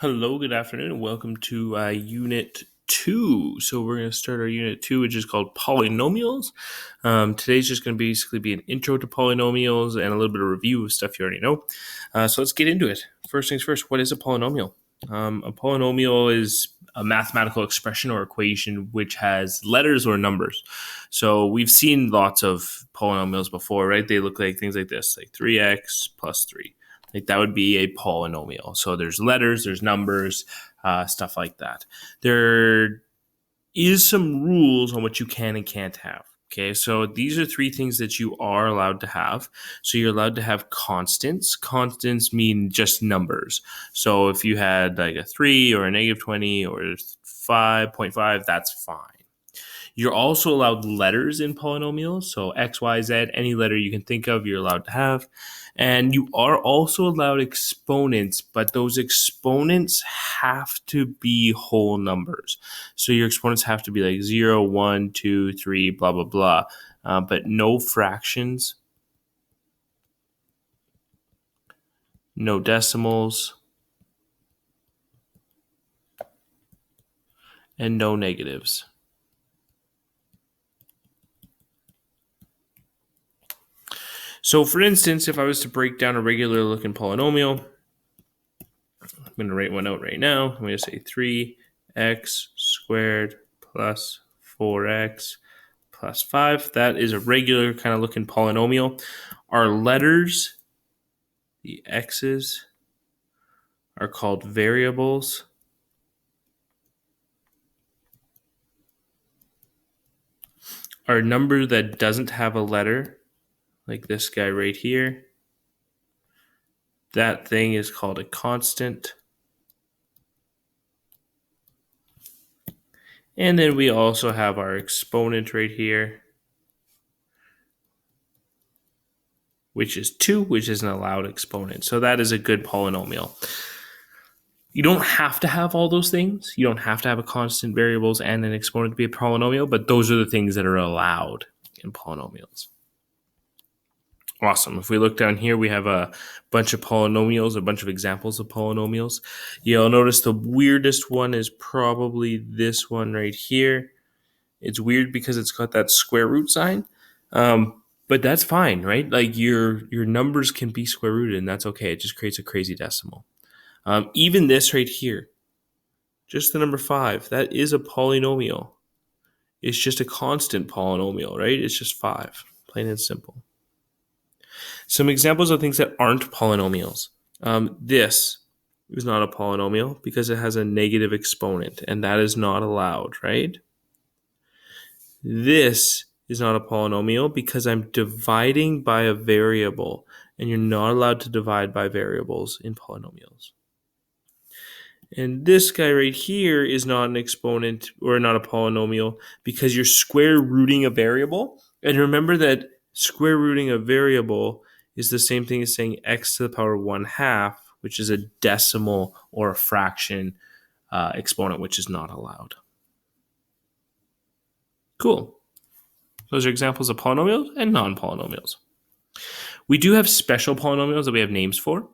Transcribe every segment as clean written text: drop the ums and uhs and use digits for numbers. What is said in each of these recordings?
Hello, good afternoon, and welcome to Unit 2. So we're going to start our Unit 2, which is called Polynomials. Today's just going to basically be an intro to polynomials and a little bit of review of stuff you already know. So let's get into it. First things first, what is a polynomial? A polynomial is a mathematical expression or equation which has letters or numbers. So we've seen lots of polynomials before, right? They look like things like this, like 3x plus 3. Like that would be a polynomial. So there's letters, there's numbers, stuff like that. There is some rules on what you can and can't have. Okay, so these are three things that you are allowed to have. So you're allowed to have constants. Constants mean just numbers. So if you had like a 3 or a negative 20 or 5.5, that's fine. You're also allowed letters in polynomials. So X, Y, Z, any letter you can think of, you're allowed to have. And you are also allowed exponents, but those exponents have to be whole numbers. So your exponents have to be like 0, 1, 2, 3, blah, blah, blah. But no fractions, no decimals, and no negatives. So for instance, if I was to break down a regular looking polynomial, I'm going to write one out right now. I'm going to say 3x squared plus 4x plus 5. That is a regular kind of looking polynomial. Our letters, the x's, are called variables. Our number that doesn't have a letter, like this guy right here, that thing is called a constant. And then we also have our exponent right here, which is 2, which is an allowed exponent. So that is a good polynomial. You don't have to have all those things. You don't have to have a constant, variables, and an exponent to be a polynomial, but those are the things that are allowed in polynomials. Awesome. If we look down here, we have a bunch of polynomials, a bunch of examples of polynomials. You'll notice the weirdest one is probably this one right here. It's weird because it's got that square root sign, but that's fine, right? Like your numbers can be square rooted, and that's okay. It just creates a crazy decimal. Even this right here, just the number 5, that is a polynomial. It's just a constant polynomial, right? It's just 5, plain and simple. Some examples of things that aren't polynomials. This is not a polynomial because it has a negative exponent, and that is not allowed, right? This is not a polynomial because I'm dividing by a variable, and you're not allowed to divide by variables in polynomials. And this guy right here is not an exponent or not a polynomial because you're square rooting a variable. And remember that square rooting a variable is the same thing as saying x to the power 1/2, which is a decimal or a fraction exponent, which is not allowed. Cool. Those are examples of polynomials and non-polynomials. We do have special polynomials that we have names for.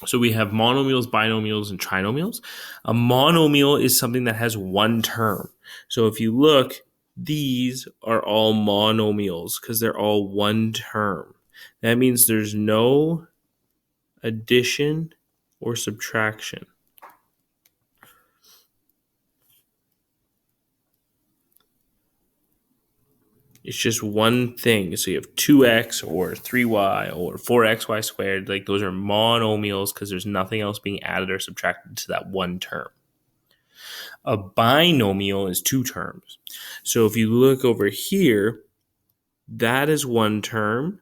So we have monomials, binomials, and trinomials. A monomial is something that has one term. So if you look, these are all monomials because they're all one term. That means there's no addition or subtraction. It's just one thing. So you have 2x or 3y or 4xy squared. Like those are monomials because there's nothing else being added or subtracted to that one term. A binomial is 2 terms. So if you look over here, that is one term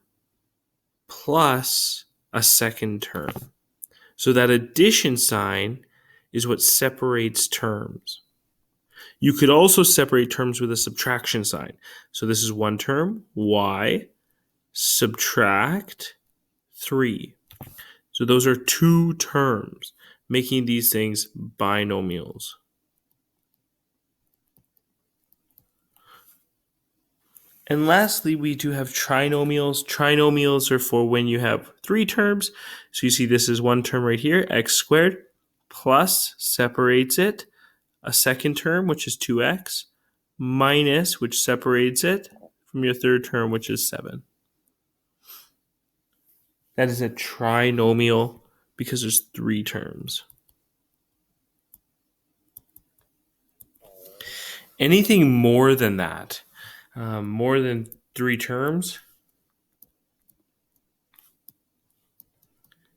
plus a second term. So that addition sign is what separates terms. You could also separate terms with a subtraction sign. So this is one term, y, subtract 3. So those are 2 terms, making these things binomials. And lastly, we do have trinomials. Trinomials are for when you have 3 terms. So you see this is one term right here, x squared plus separates it, a second term, which is 2x, minus, which separates it from your third term, which is 7. That is a trinomial because there's 3 terms. Anything more than that, more than 3 terms,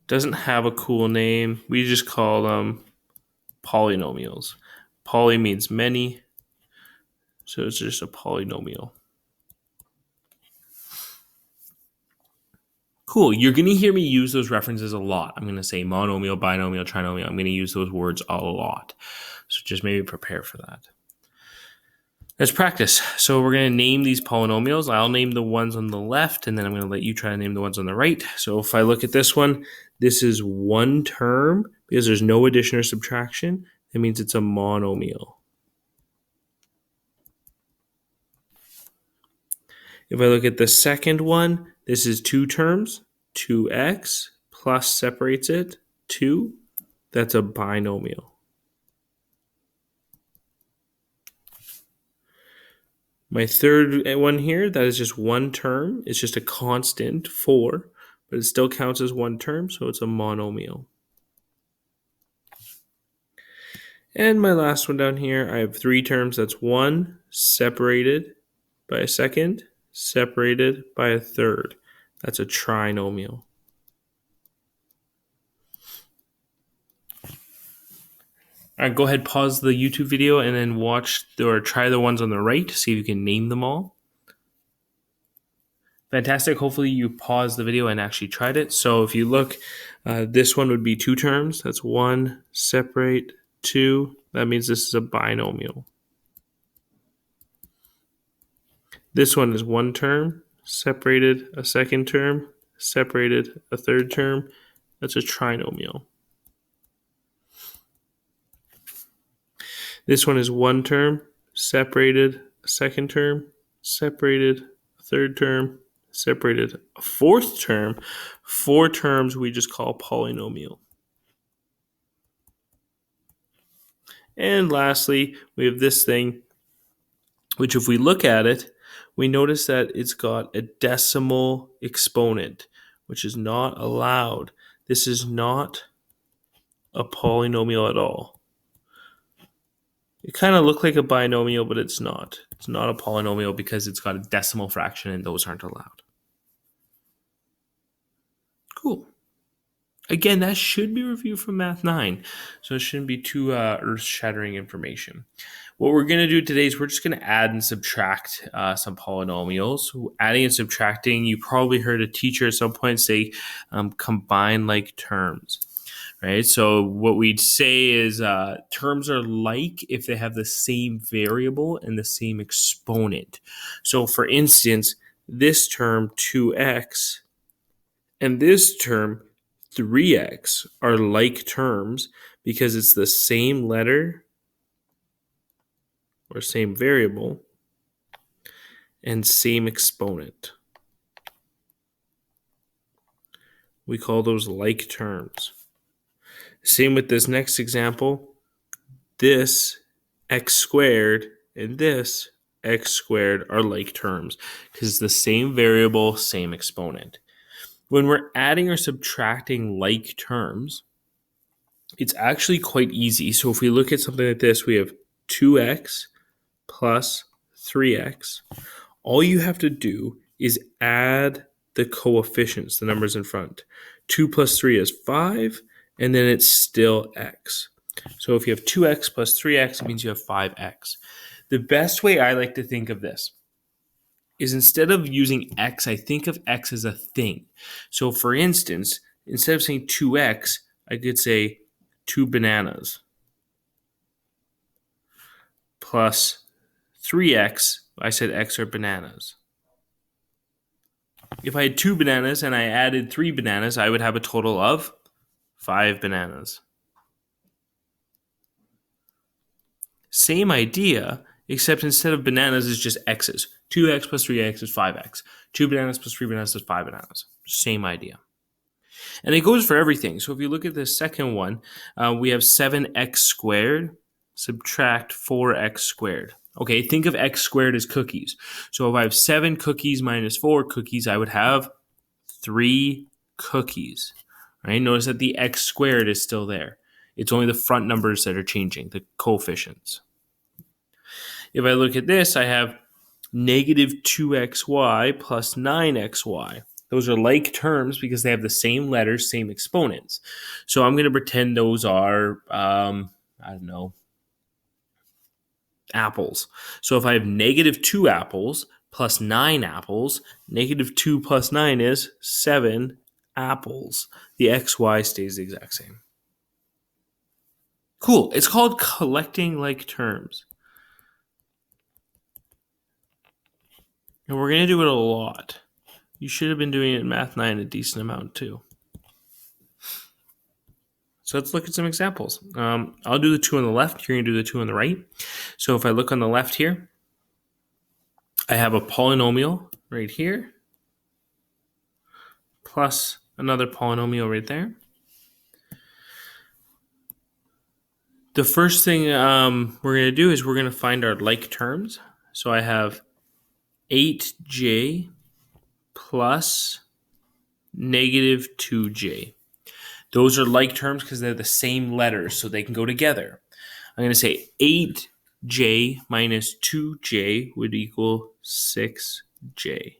doesn't have a cool name. We just call them polynomials. Poly means many, so it's just a polynomial. Cool. You're going to hear me use those references a lot. I'm going to say monomial, binomial, trinomial. I'm going to use those words a lot. So just maybe prepare for that. Let's practice. So we're going to name these polynomials. I'll name the ones on the left, and then I'm going to let you try to name the ones on the right. So if I look at this one, this is one term because there's no addition or subtraction. That means it's a monomial. If I look at the second one, this is 2 terms, 2x plus separates it, 2. That's a binomial. My third one here, that is just one term. It's just a constant, 4, but it still counts as one term, so it's a monomial. And my last one down here, I have 3 terms. That's 1 separated by a second, separated by a third. That's a trinomial. All right, go ahead, pause the YouTube video, and then watch or try the ones on the right. See if you can name them all. Fantastic. Hopefully you paused the video and actually tried it. So if you look, this one would be 2 terms. That's 1 separate 2. That means this is a binomial. This one is 1 term, separated a second term, separated a third term. That's a trinomial. This one is 1 term, separated a second term, separated a third term, separated a fourth term. 4 terms we just call polynomial. And lastly, we have this thing, which if we look at it, we notice that it's got a decimal exponent, which is not allowed. This is not a polynomial at all. It kind of looks like a binomial, but it's not. It's not a polynomial because it's got a decimal fraction and those aren't allowed. Cool. Again, that should be reviewed from Math 9, so it shouldn't be too earth-shattering information. What we're going to do today is we're just going to add and subtract some polynomials. Adding and subtracting, you probably heard a teacher at some point say combine like terms. Right? So what we'd say is terms are like if they have the same variable and the same exponent. So for instance, this term 2x and this term 3x are like terms because it's the same letter or same variable and same exponent. We call those like terms. Same with this next example. This x squared and this x squared are like terms because it's the same variable, same exponent. When we're adding or subtracting like terms, it's actually quite easy. So if we look at something like this, we have 2x plus 3x. All you have to do is add the coefficients, the numbers in front. 2 plus 3 is 5, and then it's still x. So if you have 2x plus 3x, it means you have 5x. The best way I like to think of this is instead of using x, I think of x as a thing. So for instance, instead of saying 2x, I could say 2 bananas plus 3x. I said x are bananas. If I had 2 bananas and I added 3 bananas, I would have a total of 5 bananas. Same idea, except instead of bananas, it's just x's. 2x plus 3x is 5x. 2 bananas plus 3 bananas is 5 bananas. Same idea. And it goes for everything. So if you look at the second one, we have 7x squared, subtract 4x squared. Okay, think of x squared as cookies. So if I have 7 cookies minus 4 cookies, I would have 3 cookies. Right? Notice that the x squared is still there. It's only the front numbers that are changing, the coefficients. If I look at this, I have negative 2xy plus 9xy. Those are like terms because they have the same letters, same exponents. So I'm going to pretend those are, apples. So if I have negative 2 apples plus 9 apples, negative 2 plus 9 is 7 apples. The xy stays the exact same. Cool. It's called collecting like terms. And we're going to do it a lot. You should have been doing it in Math 9 a decent amount too. So let's look at some examples. I'll do the 2 on the left. You're going to do the 2 on the right. So if I look on the left here, I have a polynomial right here plus another polynomial right there. The first thing we're going to do is we're going to find our like terms. So I have 8j plus negative 2j. Those are like terms because they're the same letters, so they can go together. I'm going to say 8j minus 2j would equal 6j.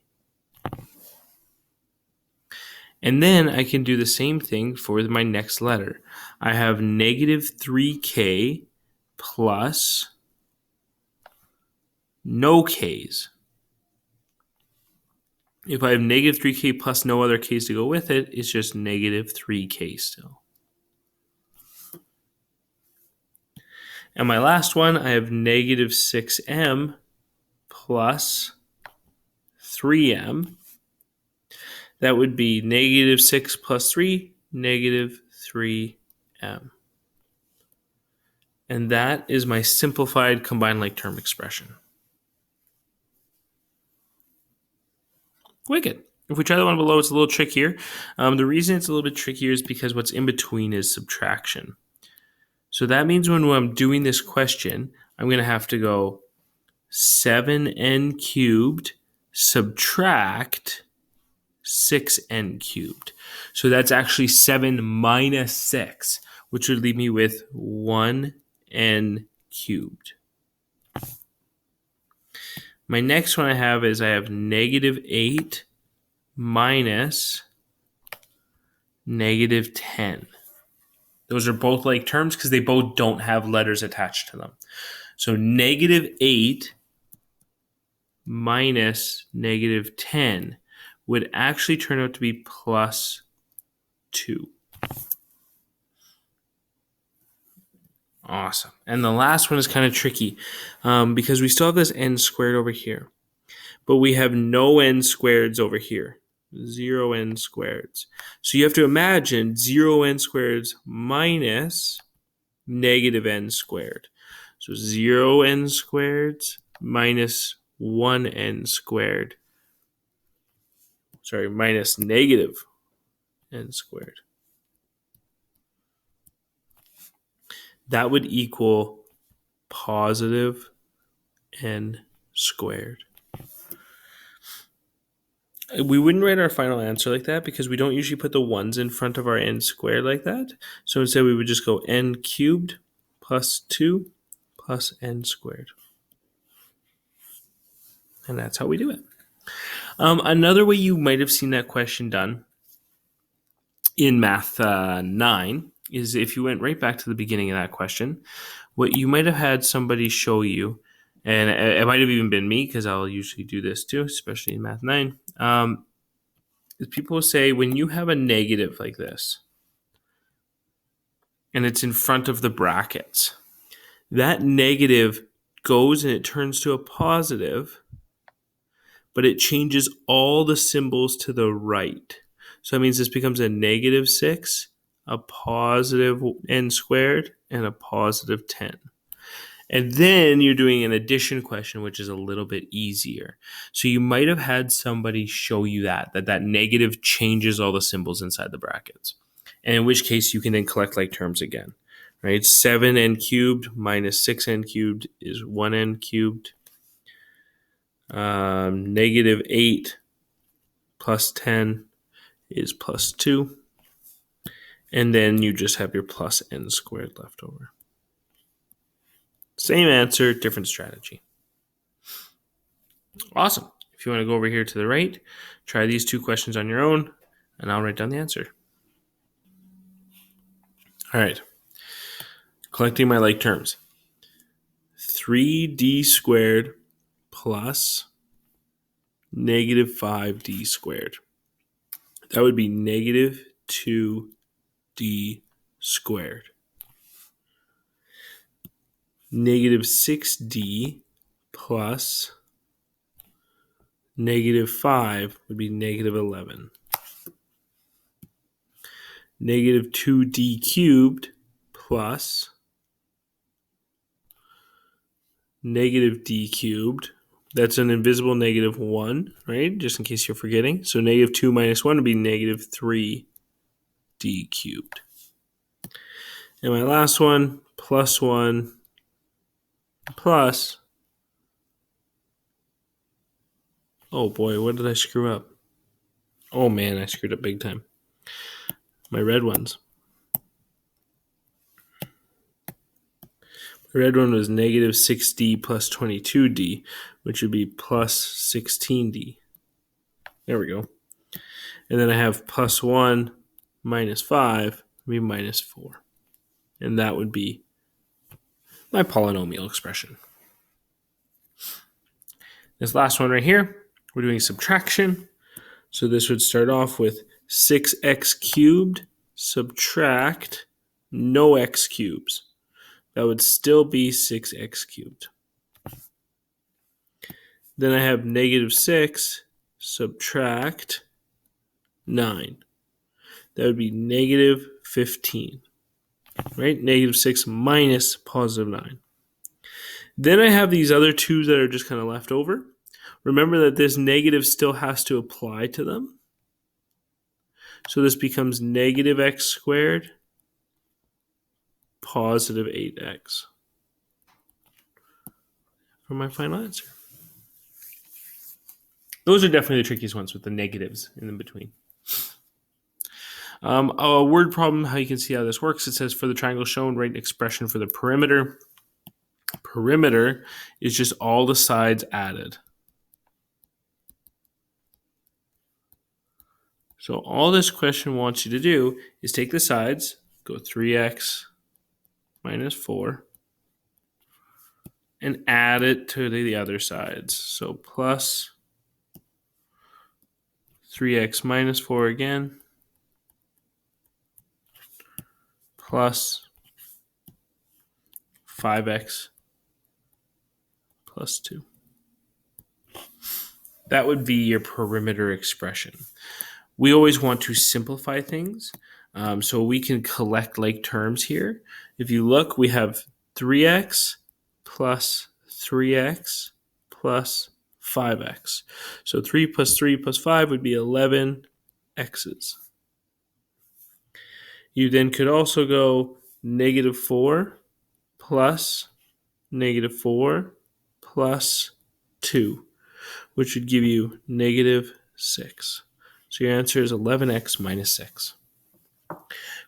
And then I can do the same thing for my next letter. I have negative 3k plus no k's. If I have negative 3k plus no other k's to go with it, it's just negative 3k still. And my last one, I have negative 6m plus 3m. That would be negative 6 plus 3, negative 3m. And that is my simplified combined like term expression. Wicked. If we try the one below, it's a little trickier. The reason it's a little bit trickier is because what's in between is subtraction. So that means when I'm doing this question, I'm going to have to go 7n cubed subtract 6n cubed. So that's actually 7 minus 6, which would leave me with 1n cubed. My next one I have negative 8 minus negative 10. Those are both like terms because they both don't have letters attached to them. So negative 8 minus negative 10 would actually turn out to be plus 2. Awesome. And the last one is kind of tricky because we still have this n squared over here. But we have no n squareds over here. 0 n squareds. So you have to imagine 0 n squareds minus negative n squared. So 0 n squareds minus 1 n squared. Sorry, minus negative n squared. That would equal positive n squared. We wouldn't write our final answer like that because we don't usually put the ones in front of our n squared like that. So instead we would just go n cubed plus 2 plus n squared. And that's how we do it. Another way you might have seen that question done in Math 9 is if you went right back to the beginning of that question, what you might have had somebody show you, and it might have even been me because I'll usually do this too, especially in Math 9, is people will say when you have a negative like this, and it's in front of the brackets, that negative goes and it turns to a positive, but it changes all the symbols to the right. So that means this becomes a negative 6, a positive n squared, and a positive 10. And then you're doing an addition question, which is a little bit easier. So you might have had somebody show you that negative changes all the symbols inside the brackets. And in which case you can then collect like terms again, right? 7n cubed minus 6n cubed is 1n cubed. Negative 8 plus 10 is plus 2. And then you just have your plus n squared left over. Same answer, different strategy. Awesome. If you want to go over here to the right, try these two questions on your own, and I'll write down the answer. All right. Collecting my like terms. 3d squared plus negative 5d squared. That would be negative 2d squared. Negative 6d plus negative 5 would be negative 11. Negative 2d cubed plus negative d cubed. That's an invisible negative 1, right? Just in case you're forgetting. So negative 2 minus 1 would be negative 3d cubed. And my last one, plus 1 plus, oh boy, what did I screw up? Oh man, I screwed up big time. My red ones. The red one was negative 6d plus 22d, which would be plus 16d. There we go. And then I have plus 1 minus 5 would be minus 4. And that would be my polynomial expression. This last one right here, we're doing subtraction. So this would start off with 6x cubed subtract no x cubes. That would still be 6x cubed. Then I have negative 6 subtract 9. That would be negative 15. Right? Negative 6 minus positive 9. Then I have these other two that are just kind of left over. Remember that this negative still has to apply to them. So this becomes negative x squared positive 8x for my final answer. Those are definitely the trickiest ones with the negatives in between. A word problem, how you can see how this works. It says for the triangle shown, write an expression for the perimeter. Perimeter is just all the sides added. So all this question wants you to do is take the sides, go 3x minus 4, and add it to the other sides. So plus 3x minus 4 again, plus 5x plus 2. That would be your perimeter expression. We always want to simplify things, so we can collect like terms here. If you look, we have 3x plus 3x plus 5x. So 3 plus 3 plus 5 would be 11 x's. You then could also go negative 4 plus negative 4 plus 2, which would give you negative 6. So your answer is 11x minus 6.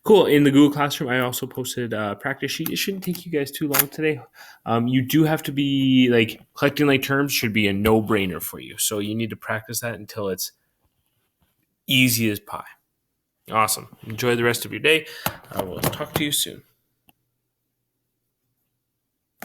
Cool. In the Google Classroom, I also posted a practice sheet. It shouldn't take you guys too long today. You do have to be, like, collecting like terms should be a no-brainer for you. So you need to practice that until it's easy as pie. Awesome. Enjoy the rest of your day. I will talk to you soon.